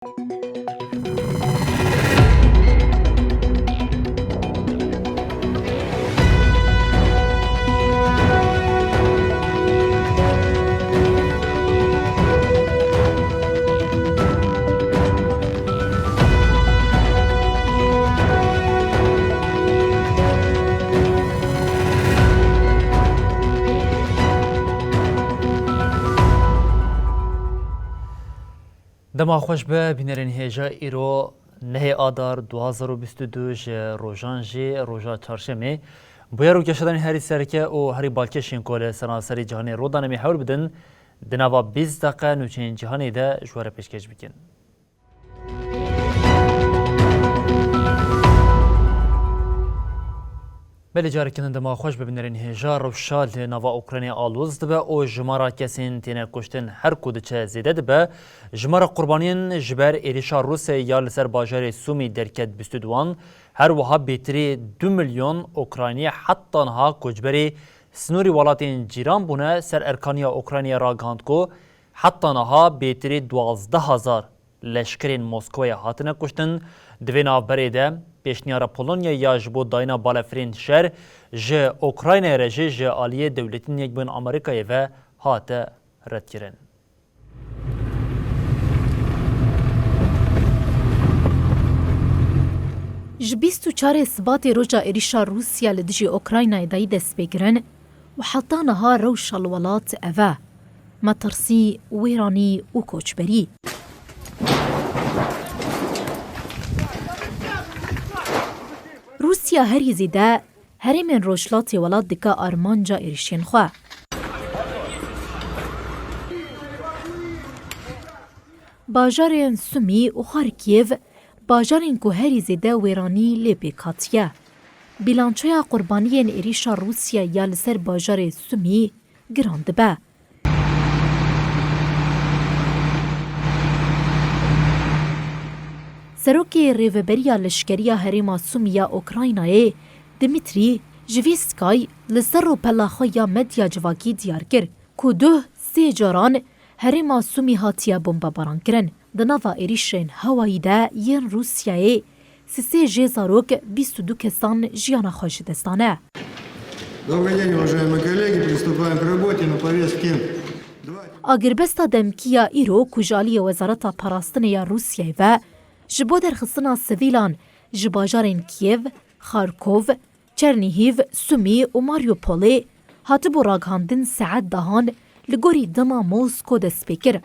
دما خوش به بینرین هیجا ایرو نه آدار 2022 روزان جی روزا چهارشنبه بویا رو کشیدن هری سرکه و هری بالکشین کل سراسری جهانی رودانه می حول بدن دنوا 20 دقیقه نوچین جهانی ده جوار پیشکش بکن. بله جاری کنند ما خوش ببینرین هجا روشال نوا اوکراینی آلوز دبه او جمارا کسین تینه کشتن هر کودچه زیده دبه جمارا قربانین جبر ایریشا روسیه یا لسر باجار سومی درکت بستودوان هر وها بیتری 2 میلیون اوکراینی حتی نها کجبری سنوری ولاتین جیران بونه سر ارکانیا اوکراینی را گاند کو حتی نها بیتری 12,000 لشکرین موسکوی هاتنه کشتن دوینا بریده پیشنیار پولونیا یا جبو داینا بالافرین شهر جه اوکراین رژه جه آلیه دولتین یک بین آمریکای و هات رد کرن. ج 24 سبات روجا ایریشا روسیا لدجی اوکراینای دای دست بگرن و حتی نها روش الولات اوه مترسی ویرانی و کوچبری. روسیا هری زیده هری من روشلاتی ولاد دکا آرمانجا ایریشین خواه. باجارین سومی و خارکیو باجارین که هری زیده ویرانی لیپیکاتیه. بیلانچویا قربانیین ایریشا روسیا یا لسر باجار سومی گراند به. سروکی ریوبریا لشکریا هریما سومیا اوکراینای دمیتری جویسکای لسر و پلاخویا مدیا جواکی دیار کر که 2-3 جاران هریما سومی هاتیا بمبا باران کرن. دناوا ایریشن هوایی ده ین روسیای 3 جزاروک 22 کسان جیانا خوش دستانه. Добрый день, уважаемые коллеги. Приступаем к работе на повестке. آگربستا دمکیا ایرو کجالی وزارت پاراستن یا روسیای و جبو در خصنا سویلان جباجارین کیو، خارکوف، چرنیهیو، سومی و ماریوپولی هاتبو راگهاندن ساعت دهان لگوری دما موسکو دست بکر.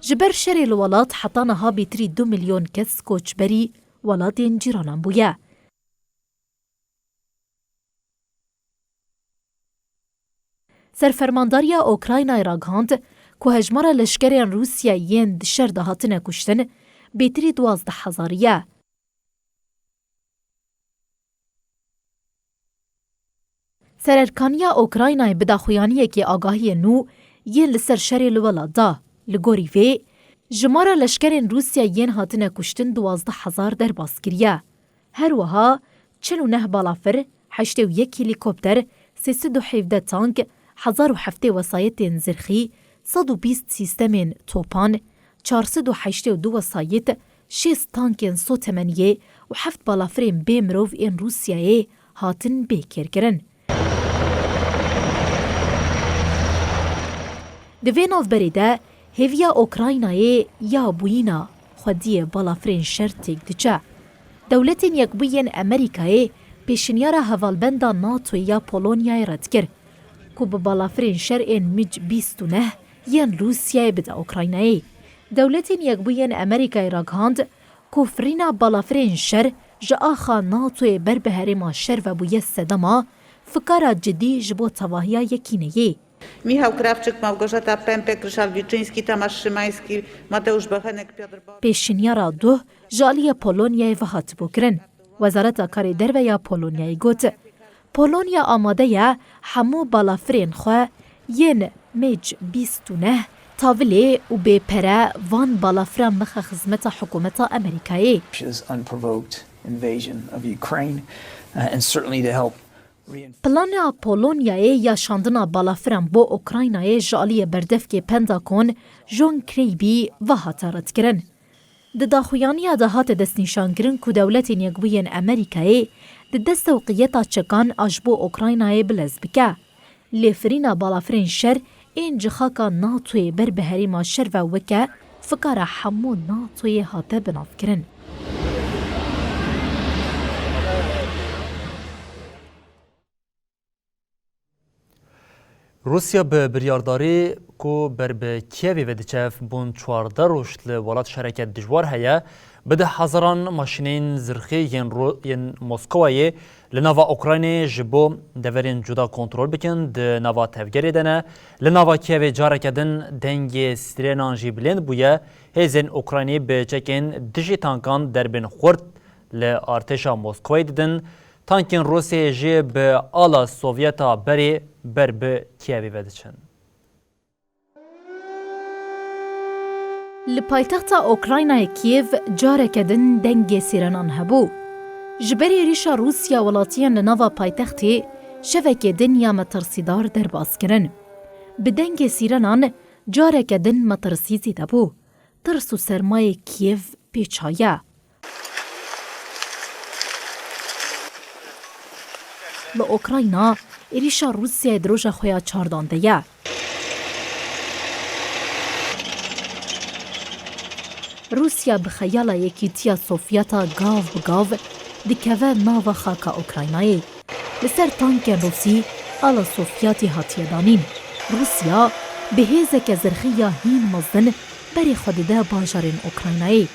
جبر شری الولات حطانها بیتری 2 میلیون کس کوچبری ولاتین جیرانان بویه. سرفرمانداریا اوکراینای راگهاند که هجمار لشکرین روسیا ین دشر دهاتنه کشتن بیتری 12,000. سررکانیا اوکراینای بداخویانیه که آگاهی نو ین لسر شری لولا دا لگوری وی جمارا لشکرین روسیا ین هاتنه کشتن 12,000 در باسکریه. هر وها 49 بالافر، 81 هلیکوپتر، 317 تانک، 1007 وسایط زرخی، 120 سیستم توپان، 482 وسایط، 6 تانک سوتمنیه و 7 بالافرین بیمروف این روسیای هاتن بیکر کرن. دویناف بریده هیویا اوکراینای یا بوینا خودی بالافرین شرطیک دچه. دولتین یک بوین امریکای پیشنیار هوالبندا ناتو یا پولونیای رد کرد که به بالافرین شرعین مج 29 ین روسیای بده اوکراینایی. دولتین یک بوین امریکای راگهاند که فرینا بالافرین شر جا آخا ناتوی بر به هرما شر و بویه سدما فکر جدی جبو تواهیا یکینهی. Michał Krawczyk, Małgorzata Pępek, Ryszard Wilczyński, Tomasz Szymański, Mateusz Bochenek, Piotr Bochenek. پیشنیارا دو جالی پولونیای و هاتبو کرن. وزارت کاری درویا پولونیای گوت. پولونیا آماده یا همو بالافرین خواه ین میج 29 تاولی و به پره وان بالافرین مخ خزمت حکومت امریکایی. Russia's unprovoked invasion of Ukraine and certainly to help Plana Polonyayê ya şandina balafiran bo Ukraynayê ji aliyê berdevkê Pentagon John Kirby ve hate rêdkirin. Di daxuyaniya de hate destnîşankirin ku dewletên Yekbûyên Amerîkayê di destewqiyeta çekan a ji bo Ukraynayê bilez bike. Lêfirîna balafirên şer ên ji xaka NATOyê ber bi herêma şer ve weke fikara hemû NATOyê hate binavkirin. روسیا به بریارداری کو بر به کیوی و دچف بون 14 روش ل ولات شرکت دجوار هيا بده هزاران ماشینین زرخی ین مسکوای لناوا اوکراینی جبو دورین جدا کنترل بکن د ناوا تفگری دنه لناوا کیوی جارکدن دنگ سترینان جی بلند بویا هزین اوکراینی به چکن دجی تانکان دربن خورد ل ارتشا مسکوای ددن تانکین روسیه جی به آلا سوویتا بری بر به کیوی ودچن. Li paytexta Ukraynayê Kiev carekedin dengê sîrenan hebû. Ji berê êrişa Rûsya welatiyan li nava paytextê şevekê din ya metirsîdar derbas kirin. Bi dengê sîrenan carekedin metirsî zêde bû. Tirs û sermayê Kiev pêçaye. Li Ukrayna êrişa Rûsyayê di roja xwe ya çardan de ye. Rusya bi xeyala yekîtiya Sovyeta gav bi gav dikeve nava xaka Ukraynayê. Li ser tankên Rûsî ala Sovyetî hatiye danîn. Rusya bi hêzeke zirxî ya hîn mezin berê xwe dide bajarên Ukraynayê.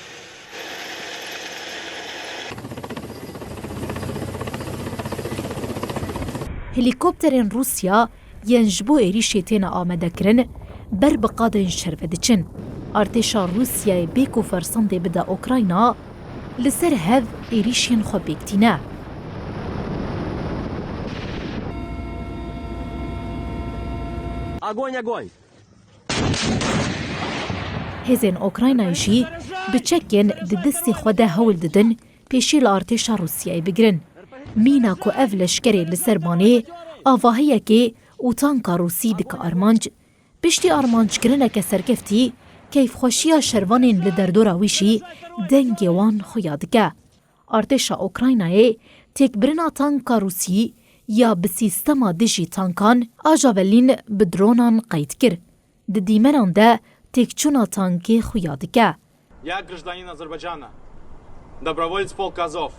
Helîkopterên Rusya yên ji bo êrişê têne amadekirin ber bi qadên şer ve diçin. Artêşa Rûsyayê bêk û fersandê bide Ukrayna li ser hev êrişên xwe bêktîne. Hêzên Ukraynayê jî bi çekên di destê xwe de hewl didin pêşî li artêşa Rûsyayê bigirin. Mîna ku ev leşkerê li ser banê avahiyekê û tanka Rûsî dike armanc, piştî armanckirineke serkeftî keyfxweşiya şervanên li derdora wî jî dengê wan xuya dike. Artêşa Ukraynayê têkbirina tanka Rûsî ya bi sîstema dijî tankan ajavelîn bi dronan qeyd kir. Di dîmenan de têkçûna tankê xuya dike. Я гражданин Азербайджана. Доброволец полк Азов.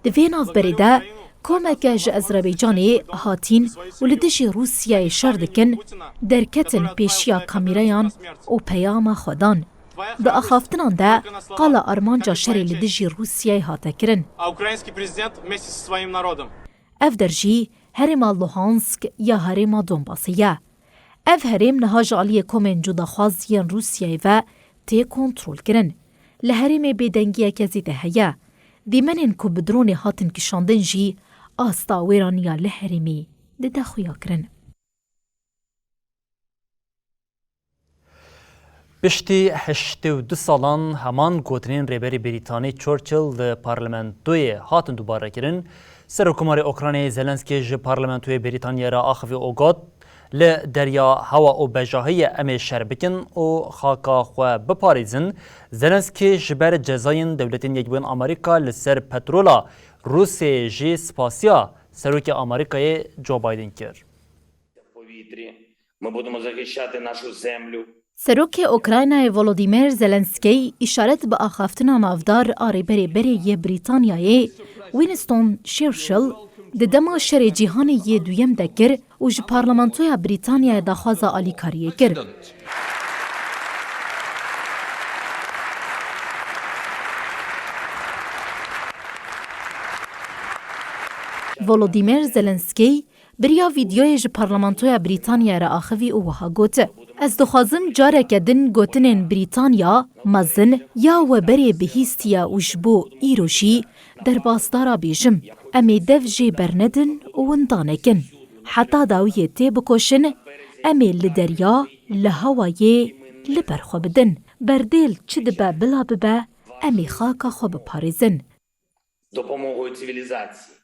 Di vê navberê de komeke ji Azerbaycanê hatîn û li dijî Rûsyayê şer dikin derketin pêşiya kamîreyan û peyama xwe dan. Di axaftinan de qala armanca şerê li dijî Rûsyayê hate kirin. А украинский президент вместе со своим народом. Ev der jî herêma Luhansk ya herêma Donbasê ye. Ev herêm niha ji aliyê komên cudaxwaz yên Rûsyayê ve tê kontrol kirin. Li herêmê bêdengiyeke zêde heye. Dîmenên ku bi dronê hatin kişandin jî asta wêraniya li herêmê dide xuya kirin. Piştî 82 salan heman gotinên rêberî Brîtanî Churchill li parlamentoyê hatin dubare kirin. Serokkomarê Ukraynayê Zelenskî ji parlamentoyê Brîtanyê re axivî û got li derya hewa û bejahiyê em ê şer bikin û xaka xwe biparêzin. Zelenskî ji ber cezayên dewletên Yekbûyên Amerîka li ser petrola Rûsyayê jî spasiya Serokê Amerîkayê Joe Biden kir. Ми будемо захищати нашу землю. Serokê Ukraynayê Volodymyr Zelenskî îşaret bi axaftina navdar a rêberê yê Brîtanyayê Winston Churchill di dema şerê cîhanê yê duyem de kir û ji parlamentoya Brîtanyayê daxwaza alîkariyê kir. Volodymyr Zelenskî biriya vîdyoyê ji parlamentoya Brîtanyayê re axivî û wiha got. Ez dixwazim careke din gotinên Brîtanya, mezin ya weberê bihîstiye û ji bo îro jî derbasdara bêjim. Em ê dev jê bernedin û winda nekin. Heta dawiyê tê bikoşin, em ê li derya, li hewayê li ber xwe bidin. Berdêl çi dibe bila bibe, em ê xaka xwe biparêzin. Допомогою цивілізації.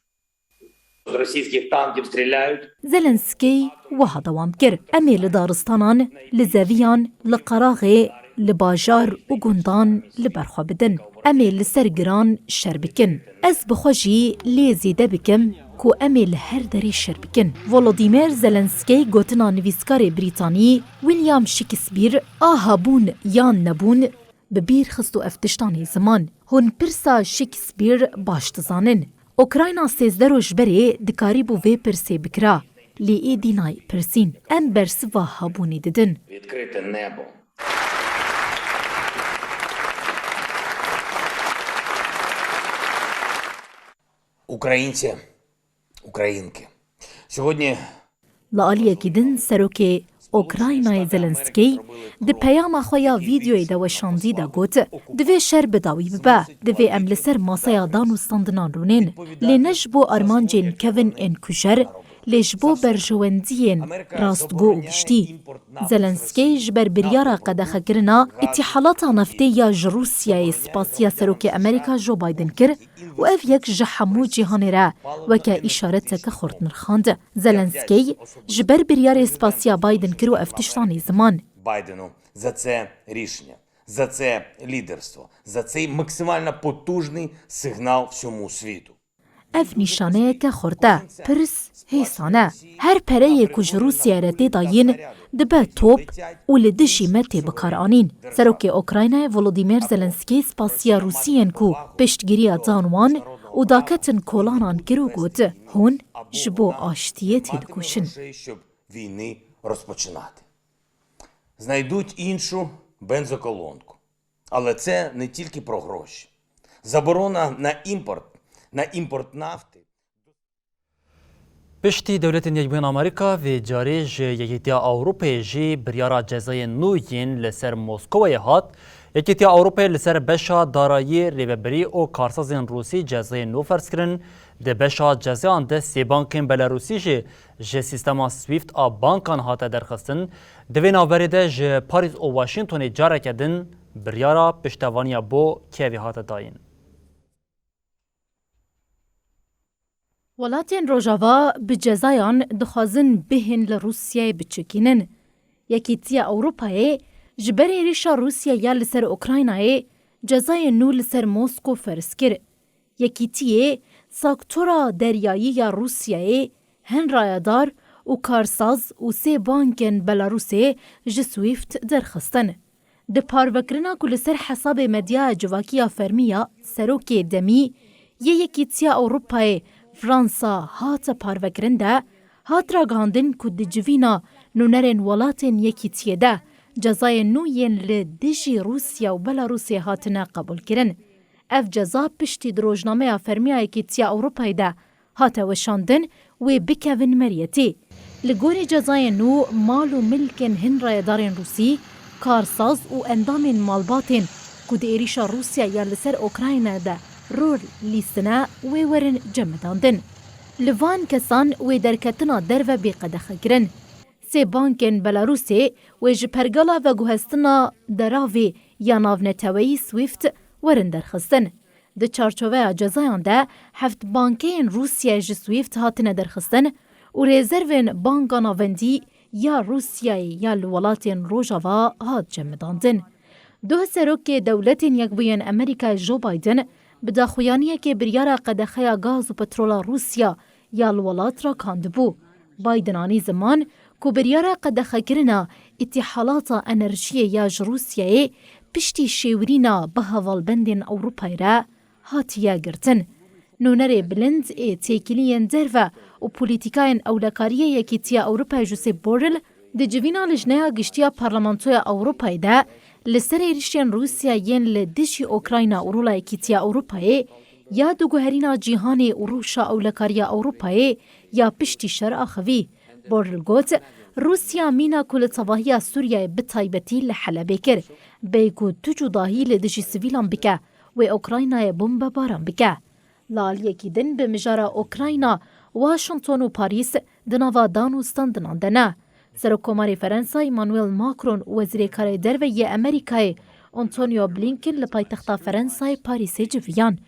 З російських танків стріляють. زلنسكي وها دوام كر أمي لدارستانان لزاويان لقراغي لباجار وگوندان لبرخوا بدن أمي لسرگران شر بكن أز بخوجي ليزيده بكم كو أمي لهر داري شر بكن فولوديمير زلنسكي گوتنا نویسکار بريطاني ويليام شكسبير آهابون يان نبون ببير خستو افتشتاني زمان هون پرسا شكسبير باش تزانن اوکراینا 13 روز بری دکاری بو وی پرسی بکرا لی ای دینای پرسین ام برسوا هابونی ددن Відкрите небо. Українці, українки. Сьогодні لآلیه گیدن سروک اوکراینای زلنسکی ده پیام خویا ویدیوی دا وشاندی دا گوت دوی شر بداوی ببا دوی ام لسر ماسایا دانوستاندنان رونین لی نجبو ارمانجین کوین ان کشر لیجبو برجواندیین راستگو و گشتی زلنسکی جبر بریارا قدخه کرنا اتحالات نفتی یا جروسیای سپاسیا سروک امریکا جو بایدن کر و اف یک جحمو جهانی را وکا اشارت که خورد نرخاند زلنسکی جبر بریار سپاسیا بایدن کر و افتشتانی زمان Байдену за це рішення, за це лідерство, за цей максимально потужний сигнал всьому світу. اف نیشانه که خورده پرس هیسانه هر پره کج روسیه را دیداین دبه توپ و لدشی متی بکار آنین سروک اوکراینای ولودیمیر زلنسکی سپاسیا روسیین کو پشتگیری زانوان و داکتن کولانان گرو گود هون جبو آشتیه تیدکوشن Щоб війни розпочинати. Знайдуть іншу бензоколонку. Але це не тільки про гроші. Заборона на імпорт нафти. پشتی دولت یکبین آمریکا و جاری یکیتیا اوروپای جی بریارا جزای نوین لسر موسکوی هات یکیتیا اوروپای لسر بشا دارایی ریببری و کارسازین روسی جزای نو فرض کرن ده بشا جزایان ده سی بانکین بلاروسی جه سیستما سویفت آ بانکان هات درخستن دوین آوری ده جه پاریس و واشنطن جاره کدن بریارا پشتوانیا بو کیوی هات داین. ولاتین روژاوا به جزایان دخوازن بهن لروسیای بچکینن. یکیتیا اوروپای جبری ریشا روسیا یا لسر اوکراینای جزای نو لسر موسکو فرض کرد. یکیتیه ساکتورا دریایی یا روسیای هن رایدار و کارساز و سی بانکن بلاروسی جسویفت درخستن. ده پاروکرنا که لسر حساب مدیا جواکیا فرمیا سروک دمی یکیتیا اوروپای فرانسا هات پاروکرنده هات را گاندن که ده جوینا نونرین ولاتین یکیتیه ده جزای نوین لدیجی روسیا و بلاروسی هاتنا قبول کرن. اف جزا پشتی دروجنامه فرمیا یکیتیا اوروپای ده هات وشاندن و بکوین مریتی. لگوری جزای نو مال و ملکن هن رایدارین روسی کارساز و اندامین مالباتین که ده ایریشا روسیا یا لسر اوکراین ده رول لیستنا و ورن جمداندن. لوان کسان و درکتنا درو بی قدخه گرن. سی بانکن بلاروسی و جپرگالا و گوهستنا دراوی یا ناونتوی سویفت ورن درخستن. ده چارچوه جزایان ده 7 بانکین روسیا جسویفت هاتنه درخستن و رزرون بانکا ناوندی یا روسیای یا الولاتین روژاوا هات جمداندن. دو سروک دولتین یکبوین امریکا جو بایدن بداخویانیه که بریارا قدخه گاز و پترولا روسیا یا الولات را کاندبو. بایدنانی زمان که بریارا قدخه کرنا اتحالات انرژی یا روسیای پشتی شیورینا به هوالبندین اوروپای را هاتیه گرتن. نونر بلند تیکیلین درو و پولیتیکاین اولکاریه یکیتیا اوروپای جوسی بورل ده جوینا لجنه گشتیا پارلمانتوی اوروپای ده لسر ایریشین روسیا ین لدیجی اوکراینا اورولا یکیتیا اوروپای یا دوگوهرینا جیهانی اوروشا اولکاریا اوروپای یا پشتی شرع خوی. بورل گوت روسیا مینا کل تواهی سوریای بتایبتی لحلبه کر بیگو توجو داهی لدیجی سویلان بکه و اوکراینا بومب باران بکه. لال یکی دن به مجارا اوکراینا واشنطن و پاریس دناوا دانوستان دناندنه. سرکوماری فرانسا ایمانوئل ماکرون وزیر کار دروی امریکای آنتونیو بلینکن لپایتخت فرانسای پاریس جویان.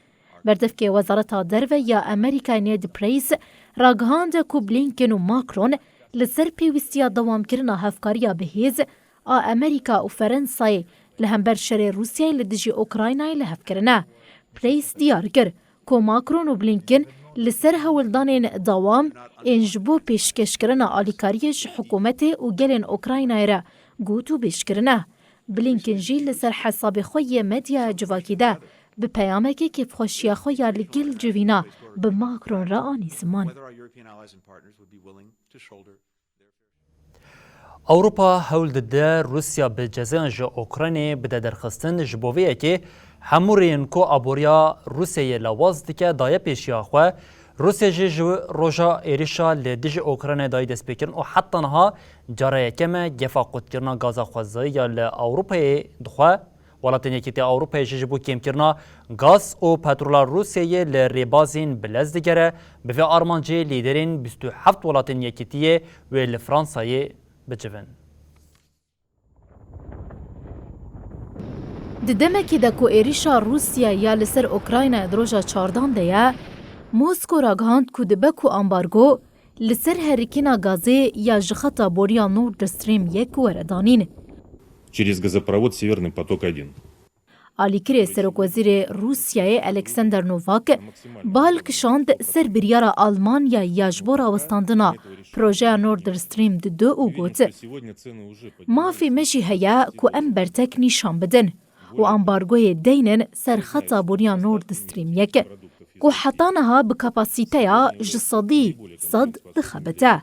بردفکه وزارت درو یا امریکا نید پریس راگهاند کو بلینکن و ماکرون لسر پیوستیا دوام کرنا هفکاریا بهیز امریکا و فرنسای لهمبر شر روسیای لدجی اوکراینای لهف کرنا. پریس دیار کر کو ماکرون و بلینکن لسر هولدان دوام انجبو پیشکش کرنا آلیکاریش حکومت و گلن اوکراینای را گوتو بیش کرنا. بلینکن جی لسر حساب خوی مدیا جواکی ده به پیامکی که خوشیا خویا لگل جوینا به ماکرون را آنی زمان. اوروپا هول دده روسیا به جزیان جا اوکراینی بده درخستن جبویه که همورین کو ابوریا روسیه لواز دیگه دایه پیشیا خواه روسیه جو روژا ایریشا لدیج اوکراین دای دست بکرن و حتی نها جاره کمه گفا قد کرنا گازا خوزایی یا لأوروپای دخواه ولاتن یکیتی اوروپای جبو کم کرنا گاز و پترولا روسیه لریبازین بلز دیگره به آرمانجی لیدرین 27 ولاتن یکیتی و لفرانسای بجوین. ددمکی دکو ایریشا روسیا یا لسر اوکراین دروژا 14 ده موسکو راگهاند کو دبکو امبارگو لسر هریکینا گازی یا جخطا بوریا نورد استریم 1 وردانین. Через газопровод «Северный поток-1». آلیکری سرکوزیر روسیای الکساندر نوواک بالکشاند سر بریارا آلمانیا یاجبورا وستاندنا پروژه نورد استریم 2 او گوت. مافی مجی هیا کو ام برتک نیشان بدن و امبارگوی دینن سر خطا بوریا نورد استریم 1 کو حتانها بکپاسیتیا جسادی صد دخبته.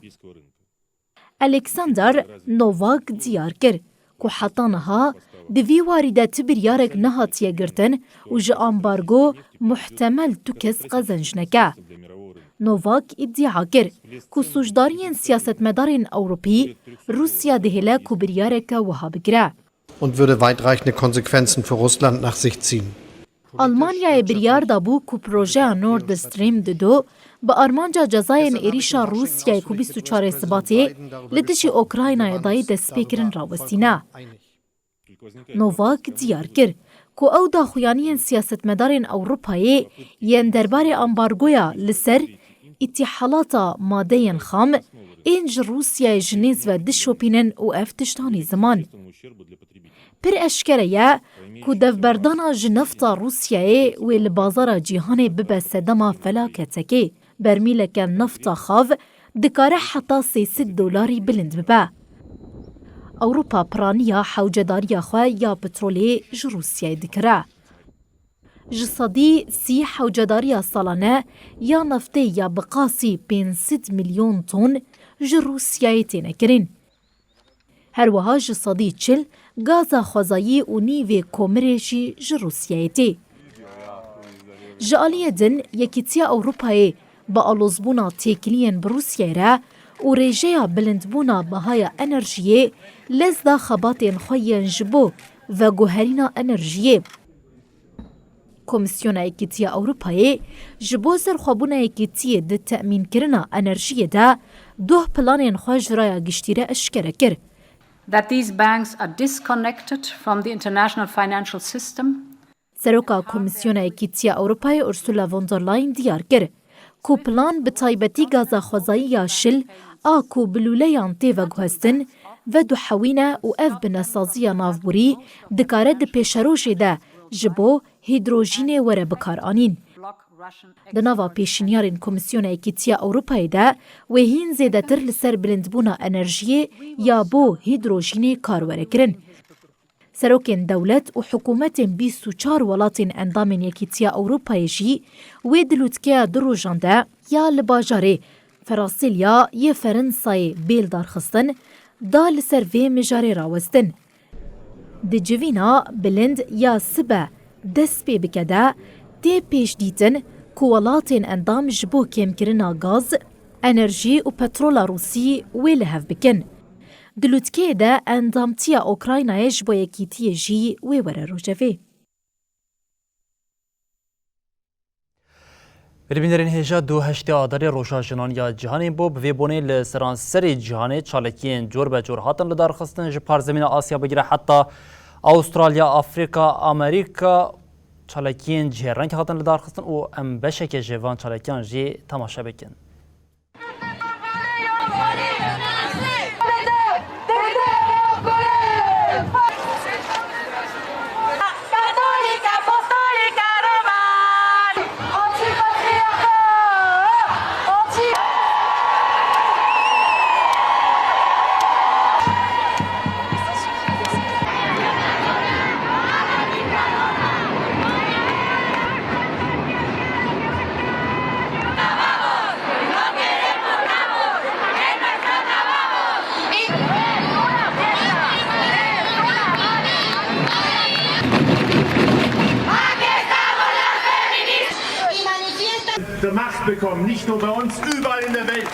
الکساندر نوواک دیار کر کو حتانها دوی واریده تبریارک نهاتیه گرتن و جه امبارگو محتمل تو کس قزنج نکه. نوواک ادعا کر کو سوجدارین سیاست مدارین اوروپی روسیا دهله کو بریارک وها بگره. Und würde weitreichende Konsequenzen für Russland nach sich ziehen. آلمانیا بریار دابو کو پروژه نورد استریم 2 با آرمانجا جزاین ایریشا روسیا کو 24 سباتی لدشی اوکراینای دای دست پیکرن راوستینا. نوواک دیار کر کو او داخویانین سیاست مدارین اوروپایی ین دربار امبارگویا لسر اتحالاتا مادهین خام اینج روسیا جنیز و دشوپینن و افتشتانی زمان. پر اشکره یا کو دفبردانا جنفتا روسیای و لبازارا جیهان ببه سدما فلاکتکی برمیلک نفتا خاو دکاره حتا $300 بلند ببه. اوروپا پرانیا حوجداریا خواه یا پترولی جروسیای دکره. جسادی 30 حوجداریا سالانه یا نفته یا بقاسی 500 میلیون تن جروسیای تینه کرین. هر وها جسادی 40 گازا خوزایی و نیوی کومرشی جروسیای تی. جالیه دن یکیتیا اوروپای با آلوزبونا تیکلین بروسیای را و ریجه بلندبونا بهای انرژیه لزدا خباتین خوین جبو و گوهرینا انرژیه. کمیسیون ایکیتیا اوروپایی جبو سرخوابونا ایکیتیه ده تأمین کرنا انرژیه ده 2 پلانین خواج رای گشتیره اشکره کر. That these banks are disconnected from the international financial system. سروکا کمیسیون ایکیتیا اوروپای ارسولا وندرلاین دیار کر. کو پلان به تایبتی گازا خوزایی یا شل آکو بلولیان تیوه گوهستن و دو حوینه و اف بنسازی نافبوری دکاره ده پیشروشی ده جبو هیدروژین وره بکار آنین. دناوا پیشنیارین کمیسیون ایکیتیا اوروپای ده و هین زیده تر لسر بلندبونا انرژی یا بو هیدروژین کار کرن. سروکین دولت و حکومت 24 ولاتین اندامین یکیتیا اوروپای جی و دلوتکیا دروژانده یا لباجاره فرانسیلیا یا فرنسای بیل دارخستن دا لسر وی مجاره راوستن. ده جوینا بلند یا سبه دست پی بکده دی پیش دیتن کوالاتین اندام جبو کم کرنا گاز، انرژی و پترول روسی ویل هف بکن. دلوتکه ده اندامتیا اوکراینای جبو یکیتی جی وی وره روجوی. ببینرین هجا 2 آذر روشا جنانیا جهانی بو به بونه لسرانسری جهانی چالکین جور به جور هاتن لدارخستن جپار زمین آسیا بگیره حتی استرالیا، آفریقا، امریکا çalakiyên cihêreng hatin li darxistin û em beşeke ji van çalakiyan jî temaşe bikin. Macht bekommen, nicht nur bei uns, überall in der Welt.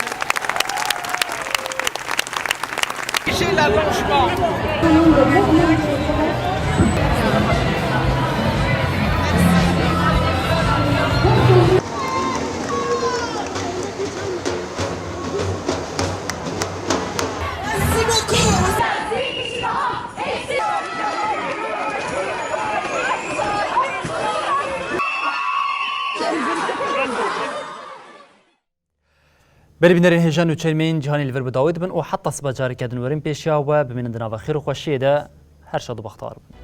Beribinlerin hejan û çelmeyên cîhanî li vir bi dawî dibin û heta siba carekê din werin pêşiya we bimînin di nava xêr û xweşiyê de her şad û bextar bin.